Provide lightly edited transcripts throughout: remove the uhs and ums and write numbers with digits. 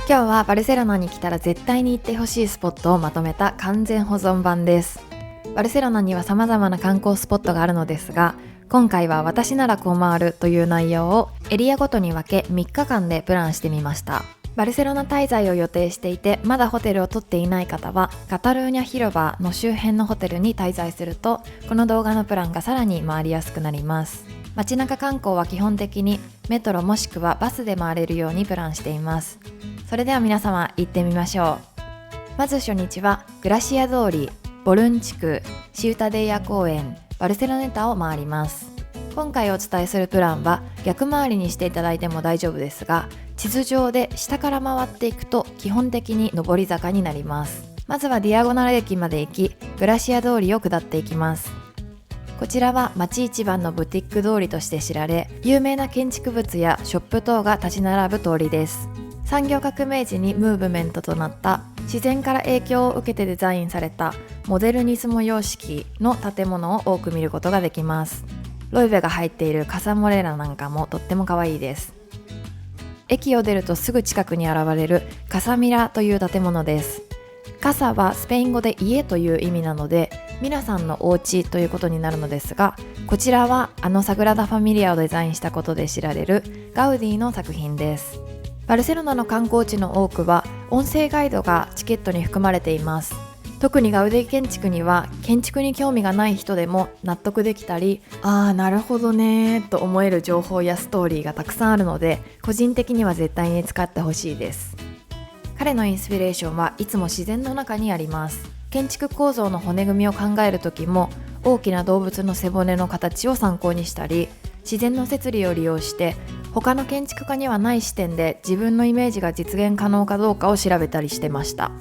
今日はバルセロナに来たら絶対に行ってほしいスポットをまとめた完全保存版です。バルセロナには様々な観光スポットがあるのですが、今回は私ならこう回るという内容をエリアごとに分け3日間でプランしてみました。バルセロナ滞在を予定していてまだホテルを取っていない方はカタルーニャ広場の周辺のホテルに滞在するとこの動画のプランがさらに回りやすくなります。街中観光は基本的にメトロもしくはバスで回れるようにプランしています。それでは皆様行ってみましょう。まず初日はグラシア通り、ボルン地区、シウタデイア公園、バルセロネタを回ります。今回お伝えするプランは逆回りにしていただいても大丈夫ですが、地図上で下から回っていくと基本的に上り坂になります。まずはディアゴナル駅まで行き、グラシア通りを下っていきます。こちらは街一番のブティック通りとして知られ、有名な建築物やショップ等が立ち並ぶ通りです。産業革命時にムーブメントとなった自然から影響を受けてデザインされたモデルニスモ様式の建物を多く見ることができます。ロイベが入っているカサモレラなんかもとっても可愛いです。駅を出るとすぐ近くに現れるカサミラという建物です。カサはスペイン語で家という意味なので皆さんのお家ということになるのですが、こちらはサグラダ・ファミリアをデザインしたことで知られるガウディの作品です。バルセロナの観光地の多くは音声ガイドがチケットに含まれています。特にガウディ建築には建築に興味がない人でも納得できたり、なるほどねと思える情報やストーリーがたくさんあるので、個人的には絶対に使ってほしいです。彼のインスピレーションはいつも自然の中にあります。建築構造の骨組みを考える時も大きな動物の背骨の形を参考にしたり、自然の摂理を利用して他の建築家にはない視点で自分のイメージが実現可能かどうかを調べたりしてました。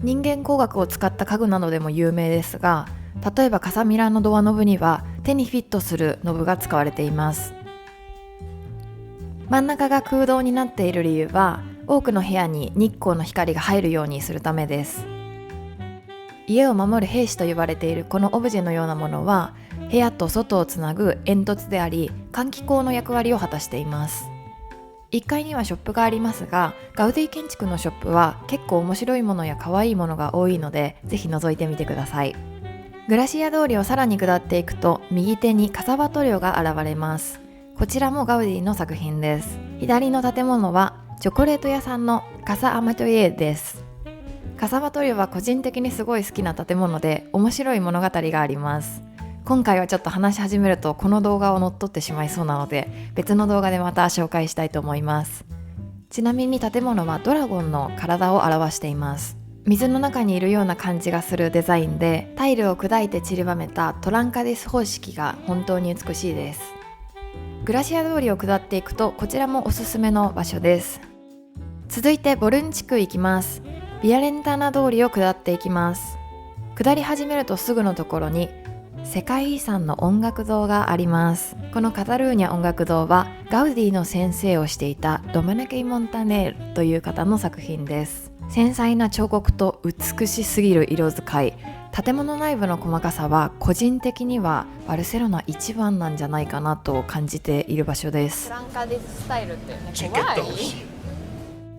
人間工学を使った家具などでも有名ですが、例えばカサミラのドアノブには手にフィットするノブが使われています。真ん中が空洞になっている理由は多くの部屋に日光の光が入るようにするためです。家を守る兵士と呼ばれているこのオブジェのようなものは部屋と外をつなぐ煙突であり、換気口の役割を果たしています。1階にはショップがありますが、ガウディ建築のショップは結構面白いものや可愛いものが多いのでぜひ覗いてみてください。グラシア通りをさらに下っていくと右手にカサバトリョが現れます。こちらもガウディの作品です。左の建物はチョコレート屋さんのカサアマトリエです。カサバトリョは個人的にすごい好きな建物で面白い物語があります。今回はちょっと話し始めるとこの動画を乗っ取ってしまいそうなので別の動画でまた紹介したいと思います。ちなみに建物はドラゴンの体を表しています。水の中にいるような感じがするデザインで、タイルを砕いて散りばめたトランカディス方式が本当に美しいです。グラシア通りを下っていくとこちらもおすすめの場所です。続いてボルン地区行きます。ビアレンターナ通りを下っていきます。下り始めるとすぐのところに世界遺産の音楽堂があります。このカタルーニャ音楽堂はガウディの先生をしていたドメネケイ・モンタネールという方の作品です。繊細な彫刻と美しすぎる色使い、建物内部の細かさは個人的にはバルセロナ一番なんじゃないかなと感じている場所です。フランカディススタイルってね、チケット欲しい。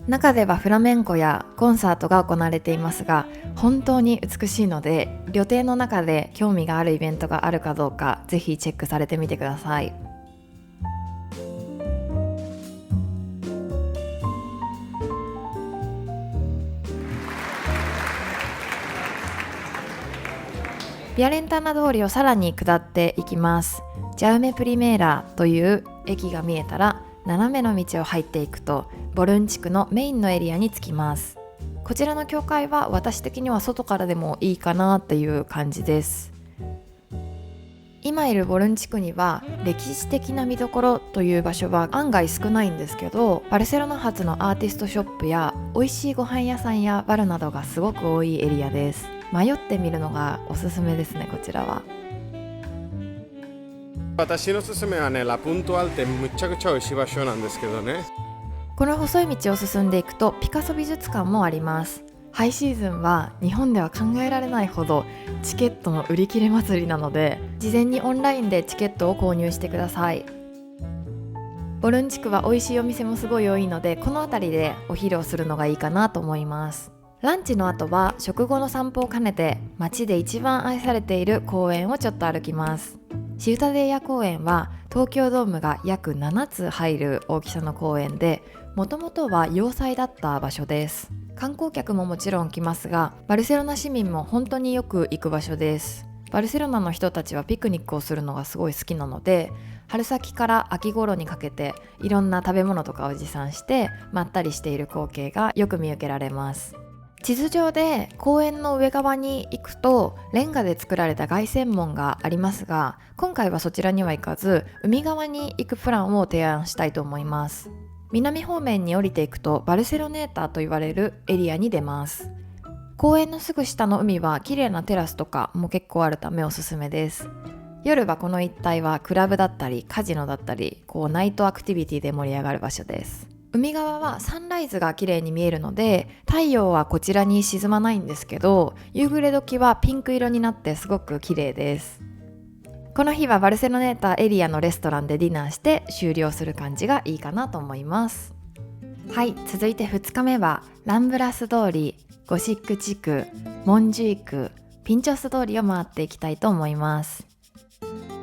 中ではフラメンコやコンサートが行われていますが、本当に美しいので旅程の中で興味があるイベントがあるかどうかぜひチェックされてみてください。ビアレンターナ通りをさらに下っていきます。ジャウメプリメーラという駅が見えたら斜めの道を入っていくとボルン地区のメインのエリアに着きます。こちらの教会は私的には外からでもいいかなっていう感じです。今いるボルン地区には歴史的な見どころという場所は案外少ないんですけど、バルセロナ発のアーティストショップや美味しいご飯屋さんやバルなどがすごく多いエリアです。迷ってみるのがおすすめですね。こちらは私のおすすめはね、ラプントアルってむちゃくちゃ美味しい場所なんですけどね。この細い道を進んでいくとピカソ美術館もあります。ハイシーズンは日本では考えられないほどチケットの売り切れ祭りなので、事前にオンラインでチケットを購入してください。ボルン地区は美味しいお店もすごい多いので、この辺りでお昼をするのがいいかなと思います。ランチの後は食後の散歩を兼ねて街で一番愛されている公園をちょっと歩きます。シウタデーヤ公園は東京ドームが約7つ入る大きさの公園で、もともとは要塞だった場所です。観光客ももちろん来ますが、バルセロナ市民も本当によく行く場所です。バルセロナの人たちはピクニックをするのがすごい好きなので、春先から秋頃にかけていろんな食べ物とかを持参してまったりしている光景がよく見受けられます。地図上で公園の上側に行くとレンガで作られた凱旋門がありますが、今回はそちらには行かず海側に行くプランを提案したいと思います。南方面に降りていくとバルセロネータと言われるエリアに出ます。公園のすぐ下の海は綺麗なテラスとかも結構あるためおすすめです。夜はこの一帯はクラブだったりカジノだったり、ナイトアクティビティで盛り上がる場所です。海側はサンライズが綺麗に見えるので、太陽はこちらに沈まないんですけど、夕暮れ時はピンク色になってすごく綺麗です。この日はバルセロネータエリアのレストランでディナーして終了する感じがいいかなと思います。はい、続いて2日目はランブラス通り、ゴシック地区、モンジーク、ピンチョス通りを回っていきたいと思います。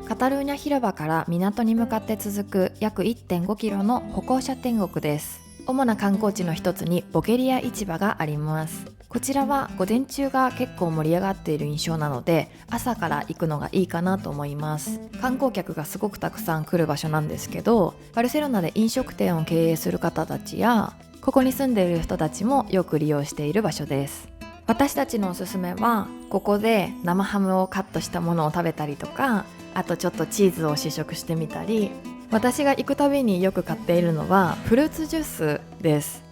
カタルーニャ広場から港に向かって続く約 1.5 キロの歩行者天国です。主な観光地の一つにボケリア市場があります。こちらは午前中が結構盛り上がっている印象なので、朝から行くのがいいかなと思います。観光客がすごくたくさん来る場所なんですけど、バルセロナで飲食店を経営する方たちやここに住んでいる人たちもよく利用している場所です。私たちのおすすめはここで生ハムをカットしたものを食べたりとか、あとちょっとチーズを試食してみたり、私が行くたびによく買っているのはフルーツジュースです。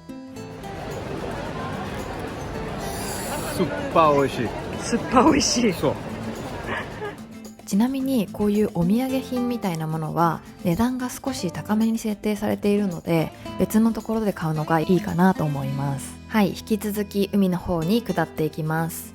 すっぱ美味しい。すっぱ美味しい。そう。ちなみにこういうお土産品みたいなものは値段が少し高めに設定されているので、別のところで買うのがいいかなと思います。はい、引き続き海の方に下っていきます。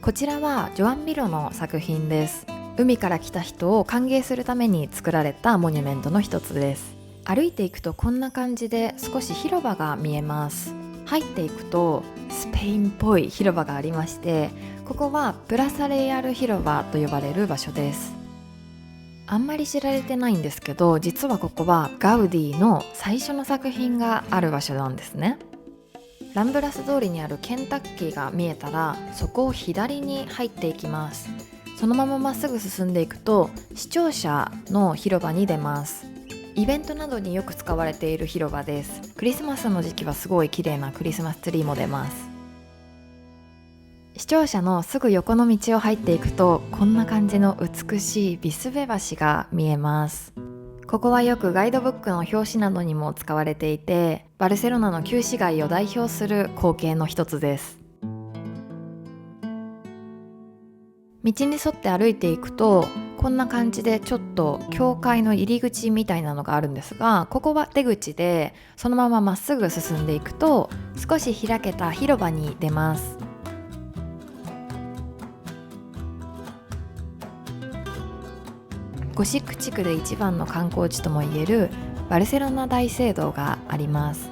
こちらはジョアン・ミロの作品です。海から来た人を歓迎するために作られたモニュメントの一つです。歩いていくとこんな感じで少し広場が見えます。入っていくとスペインっぽい広場がありまして、ここはプラサレイアル広場と呼ばれる場所です。あんまり知られてないんですけど、実はここはガウディの最初の作品がある場所なんですね。ランブラス通りにあるケンタッキーが見えたら、そこを左に入っていきます。そのまままっすぐ進んでいくと視聴者の広場に出ます。イベントなどによく使われている広場です。クリスマスの時期はすごい綺麗なクリスマスツリーも出ます。視聴者のすぐ横の道を入っていくと、こんな感じの美しいビスベ橋が見えます。ここはよくガイドブックの表紙などにも使われていて、バルセロナの旧市街を代表する光景の一つです。道に沿って歩いていくとこんな感じでちょっと教会の入り口みたいなのがあるんですが、ここは出口で、そのまままっすぐ進んでいくと少し開けた広場に出ます。ゴシック地区で一番の観光地ともいえるバルセロナ大聖堂があります。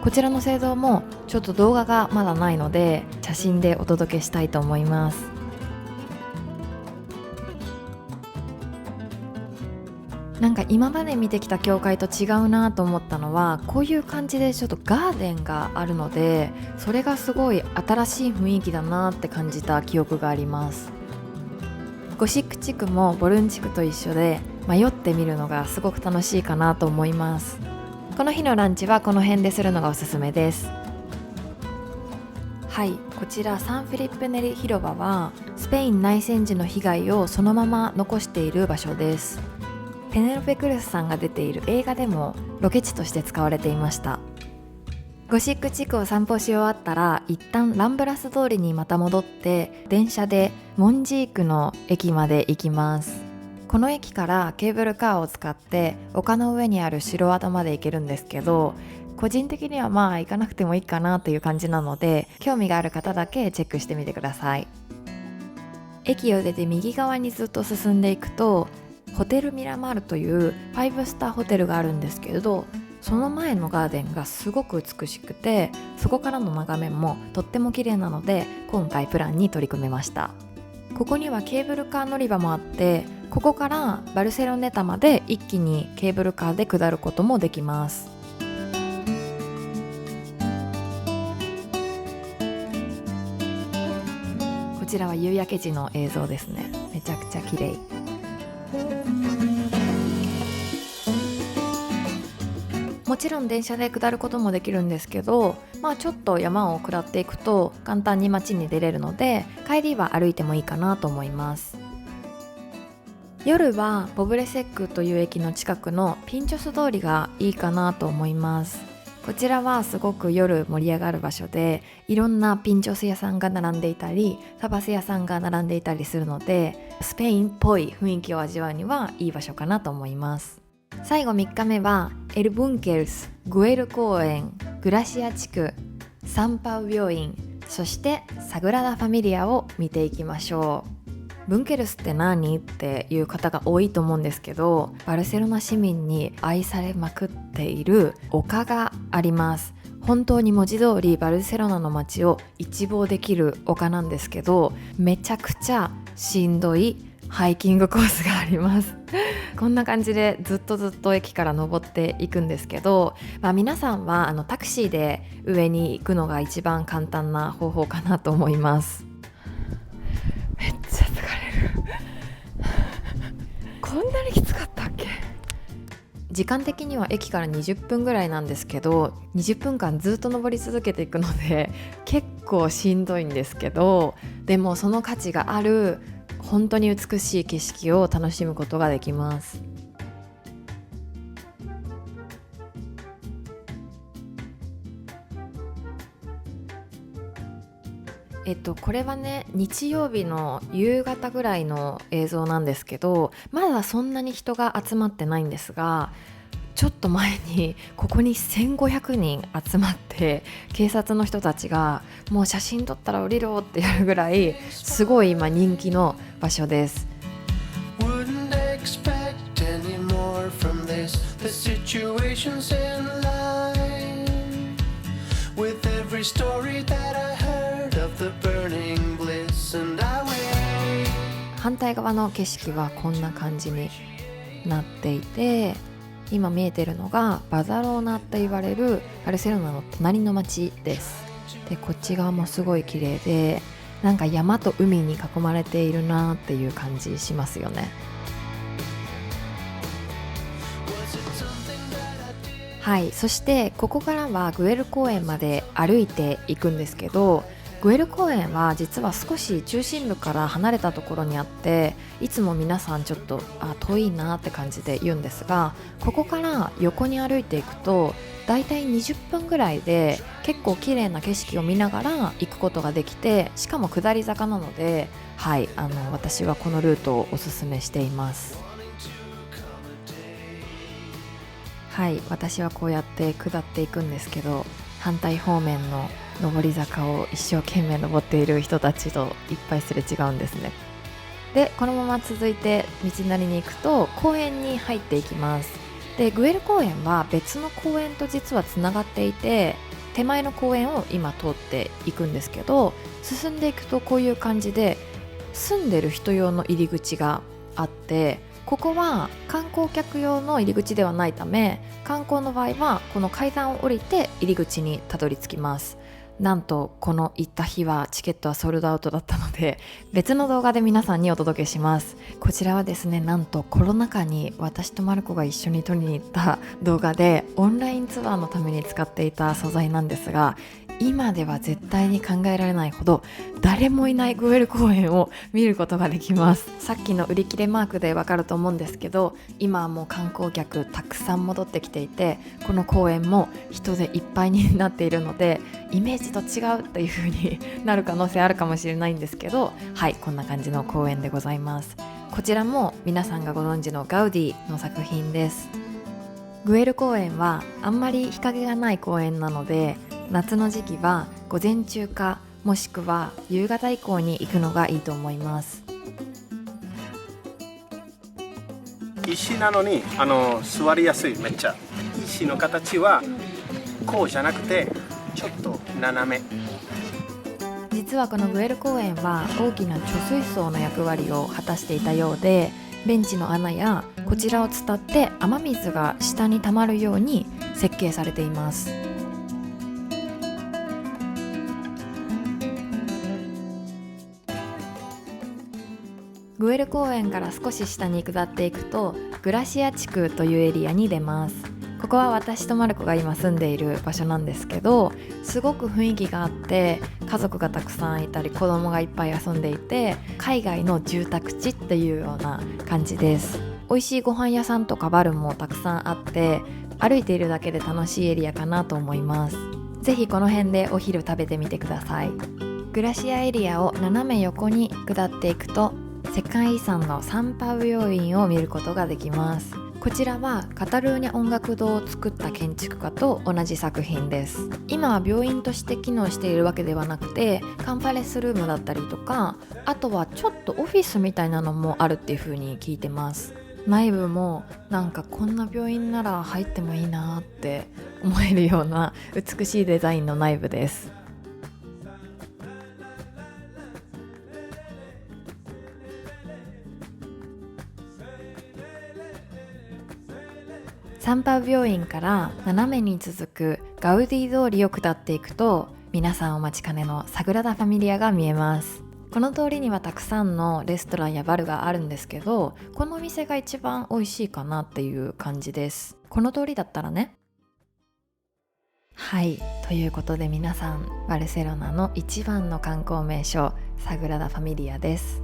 こちらの聖堂もちょっと動画がまだないので写真でお届けしたいと思います。なんか今まで見てきた教会と違うなと思ったのは、こういう感じでちょっとガーデンがあるので、それがすごい新しい雰囲気だなって感じた記憶があります。ゴシック地区もボルン地区と一緒で迷ってみるのがすごく楽しいかなと思います。この日のランチはこの辺でするのがおすすめです。はい、こちらサンフィリップネリ広場はスペイン内戦時の被害をそのまま残している場所です。ペネロペ・クルスさんが出ている映画でもロケ地として使われていました。ゴシック地区を散歩し終わったら一旦ランブラス通りにまた戻って電車でモンジークの駅まで行きます。この駅からケーブルカーを使って丘の上にある城跡まで行けるんですけど、個人的には行かなくてもいいかなという感じなので、興味がある方だけチェックしてみてください。駅を出て右側にずっと進んでいくとホテルミラマールという5スターホテルがあるんですけれど、その前のガーデンがすごく美しくて、そこからの眺めもとっても綺麗なので、今回プランに取り組めました。ここにはケーブルカー乗り場もあって、ここからバルセロネタまで一気にケーブルカーで下ることもできます。こちらは夕焼け時の映像ですね。めちゃくちゃ綺麗。もちろん電車で下ることもできるんですけど、ちょっと山を下っていくと簡単に街に出れるので、帰りは歩いてもいいかなと思います。夜はボブレセックという駅の近くのピンチョス通りがいいかなと思います。こちらはすごく夜盛り上がる場所で、いろんなピンチョス屋さんが並んでいたり、タバス屋さんが並んでいたりするので、スペインっぽい雰囲気を味わうにはいい場所かなと思います。最後3日目はエル・ブンケルス、グエル公園、グラシア地区、サンパウ病院、そしてサグラダ・ファミリアを見ていきましょう。ブンケルスって何っていう方が多いと思うんですけど、バルセロナ市民に愛されまくっている丘があります。本当に文字通りバルセロナの街を一望できる丘なんですけど、めちゃくちゃしんどいハイキングコースがありますこんな感じでずっと駅から登っていくんですけど、皆さんはタクシーで上に行くのが一番簡単な方法かなと思います。めっちゃ疲れるこんなにきつかったっけ。時間的には駅から20分ぐらいなんですけど、20分間ずっと登り続けていくので結構しんどいんですけど、でもその価値がある本当に美しい景色を楽しむことができます。これはね、日曜日の夕方ぐらいの映像なんですけど、まだそんなに人が集まってないんですが、ちょっと前にここに1500人集まって、警察の人たちがもう写真撮ったら降りろってやるぐらいすごい今人気の場所です。反対側の景色はこんな感じになっていて、今見えてるのがバザローナって言われるバルセロナの隣の町です。で、こっち側もすごい綺麗で、なんか山と海に囲まれているなっていう感じしますよね。はい、そしてここからはグエル公園まで歩いていくんですけど、グエル公園は実は少し中心部から離れたところにあって、いつも皆さんちょっと遠いなって感じで言うんですが、ここから横に歩いていくとだいたい20分ぐらいで結構綺麗な景色を見ながら行くことができて、しかも下り坂なので、はい、私はこのルートをおすすめしています。はい、私はこうやって下っていくんですけど、反対方面の上り坂を一生懸命登っている人たちといっぱいすれ違うんですね。で、このまま続いて道なりに行くと公園に入っていきます。で、グエル公園は別の公園と実はつながっていて、手前の公園を今通っていくんですけど、進んでいくとこういう感じで住んでる人用の入り口があって、ここは観光客用の入り口ではないため、観光の場合はこの階段を降りて入り口にたどり着きます。なんとこの行った日はチケットはソールドアウトだったので、別の動画で皆さんにお届けします。こちらはですね、なんとコロナ禍に私とマルコが一緒に撮りに行った動画で、オンラインツアーのために使っていた素材なんですが、今では絶対に考えられないほど誰もいないグエル公園を見ることができます。さっきの売り切れマークでわかると思うんですけど、今はもう観光客たくさん戻ってきていて、この公園も人でいっぱいになっているので、イメージと違うっていう風になる可能性あるかもしれないんですけど、はい、こんな感じの公園でございます。こちらも皆さんがご存知のガウディの作品です。グエル公園はあんまり日陰がない公園なので、夏の時期は午前中かもしくは夕方以降に行くのがいいと思います。石なのに座りやすい。めっちゃ石の形はこうじゃなくてちょっと斜め。実はこのグエル公園は大きな貯水槽の役割を果たしていたようで、ベンチの穴やこちらを伝って雨水が下に溜まるように設計されています。グエル公園から少し下に下っていくとグラシア地区というエリアに出ます。ここは私とマルコが今住んでいる場所なんですけど、すごく雰囲気があって家族がたくさんいたり子供がいっぱい遊んでいて、海外の住宅地っていうような感じです。美味しいご飯屋さんとかバルもたくさんあって歩いているだけで楽しいエリアかなと思います。ぜひこの辺でお昼食べてみてください。グラシアエリアを斜め横に下っていくと世界遺産のサンパウ病院を見ることができます。こちらはカタルーニャ音楽堂を作った建築家と同じ作品です。今は病院として機能しているわけではなくて、カンファレンスルームだったりとか、あとはちょっとオフィスみたいなのもあるっていう風に聞いてます。内部もなんかこんな病院なら入ってもいいなって思えるような美しいデザインの内部です。サンパウ病院から斜めに続くガウディ通りを下っていくと、皆さんお待ちかねのサグラダ・ファミリアが見えます。この通りにはたくさんのレストランやバルがあるんですけど、このお店が一番美味しいかなっていう感じです。この通りだったらね。はい、ということで皆さん、バルセロナの一番の観光名所サグラダ・ファミリアです。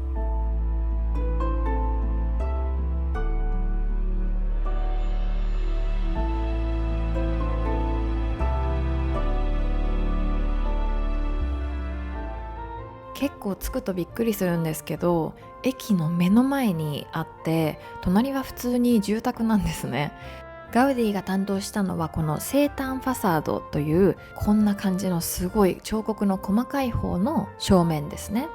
結構着くとびっくりするんですけど、駅の目の前にあって隣は普通に住宅なんですね。ガウディが担当したのはこのセータンファサードというこんな感じのすごい彫刻の細かい方の正面ですね。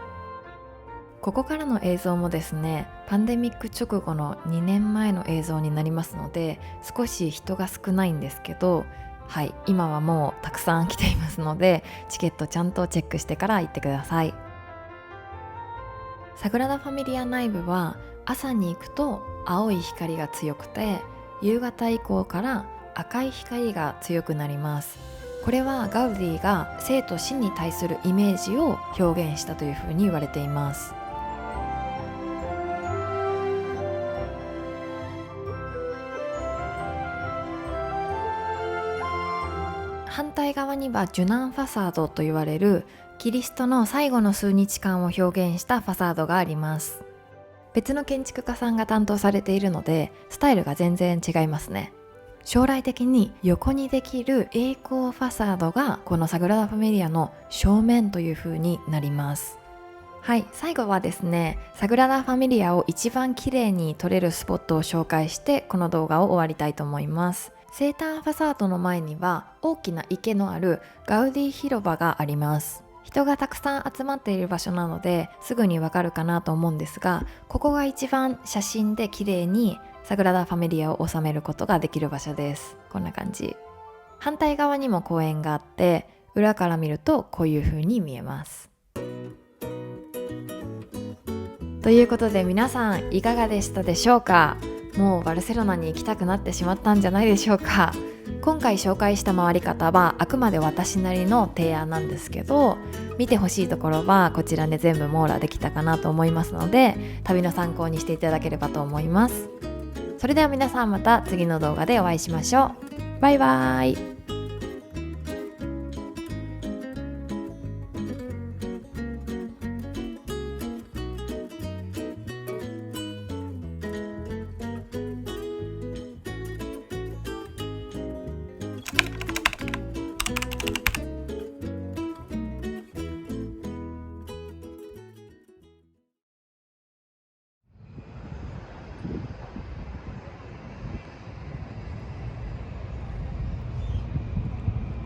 ここからの映像もですね、パンデミック直後の2年前の映像になりますので少し人が少ないんですけど、はい、今はもうたくさん来ていますのでチケットちゃんとチェックしてから行ってください。サグラダ・ファミリア内部は朝に行くと青い光が強くて、夕方以降から赤い光が強くなります。これはガウディが生と死に対するイメージを表現したというふうに言われています。反対側にはジュナンファサードと言われるキリストの最後の数日間を表現したファサードがあります。別の建築家さんが担当されているのでスタイルが全然違いますね。将来的に横にできる栄光ファサードがこのサグラダ・ファミリアの正面という風になります。はい、最後はですね、サグラダ・ファミリアを一番綺麗に撮れるスポットを紹介してこの動画を終わりたいと思います。セーターファサードの前には大きな池のあるガウディ広場があります。人がたくさん集まっている場所なのですぐにわかるかなと思うんですが、ここが一番写真で綺麗にサグラダ・ファミリアを収めることができる場所です。こんな感じ。反対側にも公園があって裏から見るとこういう風に見えます。ということで皆さんいかがでしたでしょうか。もうバルセロナに行きたくなってしまったんじゃないでしょうか。今回紹介した回り方はあくまで私なりの提案なんですけど、見てほしいところはこちらで全部網羅できたかなと思いますので、旅の参考にしていただければと思います。それでは皆さんまた次の動画でお会いしましょう。バイバーイ。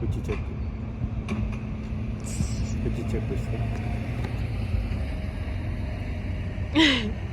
口チェック。口チェックして。